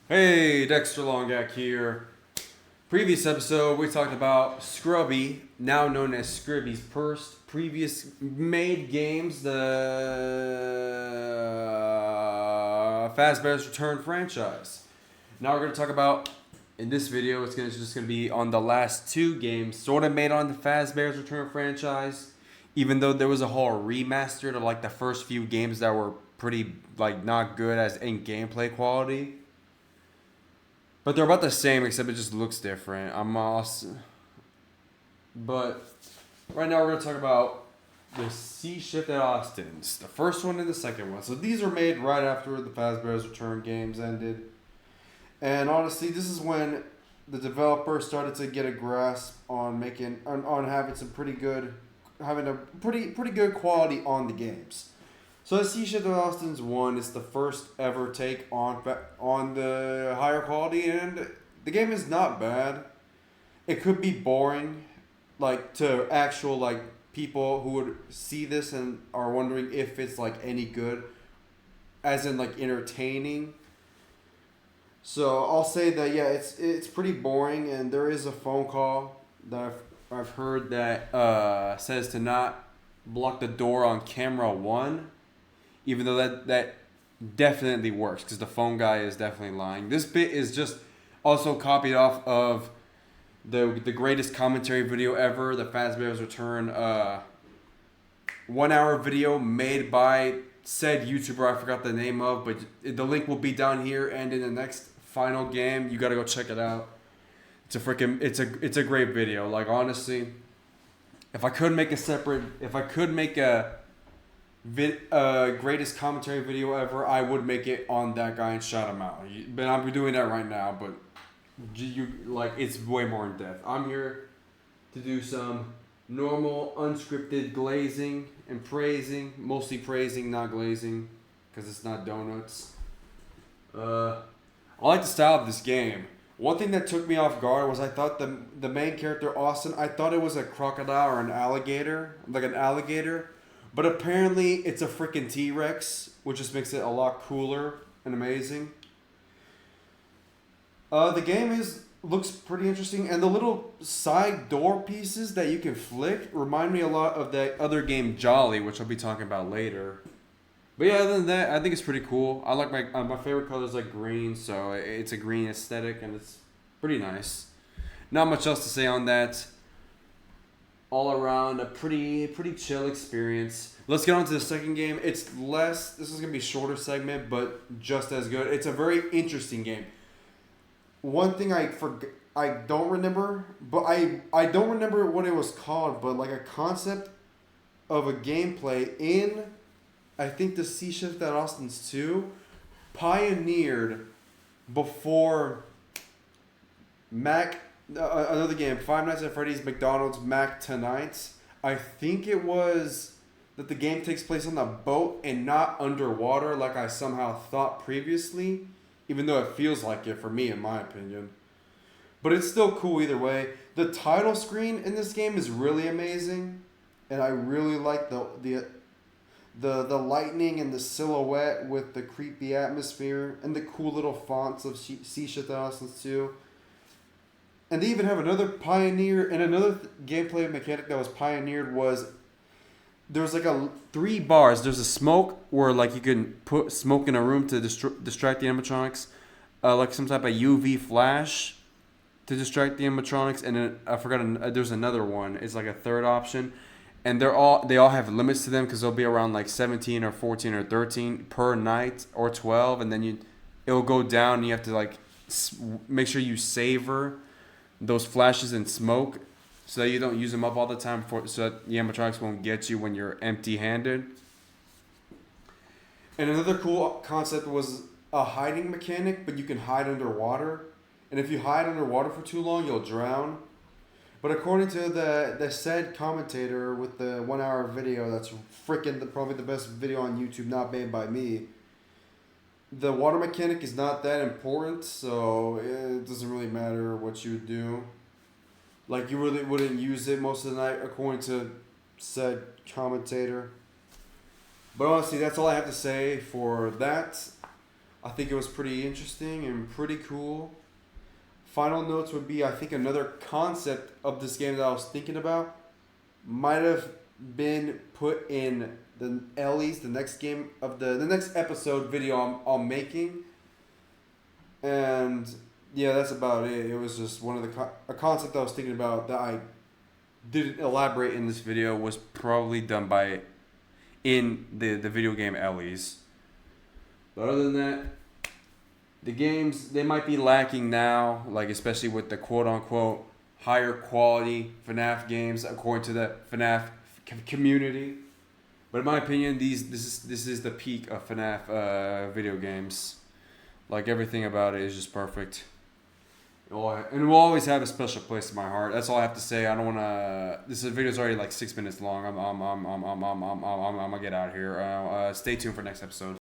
Hey, Dexter Longak here. Previous episode, we talked about Scrubby, now known as Scribby's first previous made games, the Fazbear's Return franchise. Now we're going to talk about, in this video, just going to be on the last two games, sort of made on the Fazbear's Return franchise, even though there was a whole remaster to like the first few games that were pretty like not good as in gameplay quality. But they're about the same, except it just looks different. But right now we're gonna talk about the Seashift at Austin's, the first one and the second one. So these are made right after the Fazbear's Return games ended, and honestly, this is when the developer started to get a grasp on having some having a pretty good quality on the games. So the Seashift of Austin's 1 is the first ever take on the higher quality, and the game is not bad. It could be boring, like to actual like people who would see this and are wondering if it's like any good, as in like entertaining. So I'll say that yeah, it's pretty boring, and there is a phone call that I've heard that says to not block the door on camera 1. Even though that definitely works because the phone guy is definitely lying. This bit is just also copied off of the greatest commentary video ever, the Fazbear's Return 1 hour video made by said YouTuber I forgot the name of, but the link will be down here, and in the next final game you gotta go check it out. It's a great video. Like honestly, if I could make a greatest commentary video ever, I would make it on that guy and shout him out. But I'm doing that right now, but it's way more in depth. I'm here to do some normal unscripted glazing and praising, mostly praising, not glazing, because it's not donuts. I like the style of this game. One thing that took me off guard was I thought the main character Austin, I thought it was a crocodile or an alligator, like an alligator. But apparently it's a freaking T-Rex, which just makes it a lot cooler and amazing. The game looks pretty interesting, and the little side door pieces that you can flick remind me a lot of that other game Jolly, which I'll be talking about later. But yeah, other than that, I think it's pretty cool. I like my favorite color is like green, so it's a green aesthetic, and it's pretty nice. Not much else to say on that. All around a pretty chill experience. Let's get on to the second game. This is going to be a shorter segment, but just as good. It's a very interesting game. One thing I don't remember, but I don't remember what it was called, but like a concept of a gameplay in, I think the Seashift at Austin's 2 pioneered before another game, Five Nights at Freddy's McDonald's Mac Tonight. I think it was that the game takes place on the boat and not underwater like I somehow thought previously, even though it feels like it for me in my opinion. But it's still cool either way. The title screen in this game is really amazing, and I really like the lightning and the silhouette with the creepy atmosphere and the cool little fonts of Seashift Austin's 2. And they even have another gameplay mechanic that was pioneered was there's like 3 bars. There's a smoke where like you can put smoke in a room to distract the animatronics, like some type of UV flash to distract the animatronics, and then I forgot there's another one. It's like a third option, and they all have limits to them because they'll be around like 17 or 14 or 13 per night or 12, and then it'll go down. And you have to like make sure you savor those flashes and smoke so that you don't use them up all the time so that the animatronics won't get you when you're empty-handed. And another cool concept was a hiding mechanic, but you can hide underwater. And if you hide underwater for too long, you'll drown. But according to the said commentator with the 1 hour video, that's probably the best video on YouTube not made by me, the water mechanic is not that important, so it doesn't really matter what you do. Like, you really wouldn't use it most of the night, according to said commentator. But honestly, that's all I have to say for that. I think it was pretty interesting and pretty cool. Final notes would be, I think another concept of this game that I was thinking about might have been put in the Ellie's, the next game of the next episode video I'm making. And yeah, that's about it. It was just one of a concept I was thinking about that I didn't elaborate in this video, was probably done by in the video game Ellie's. But other than that, the games, they might be lacking now, like especially with the quote unquote higher quality FNAF games according to the FNAF community. But in my opinion, this is the peak of FNAF video games. Like everything about it is just perfect. And it will always have a special place in my heart. That's all I have to say. I don't want to. This video's already like 6 minutes long. I'm gonna get out of here. Stay tuned for next episode.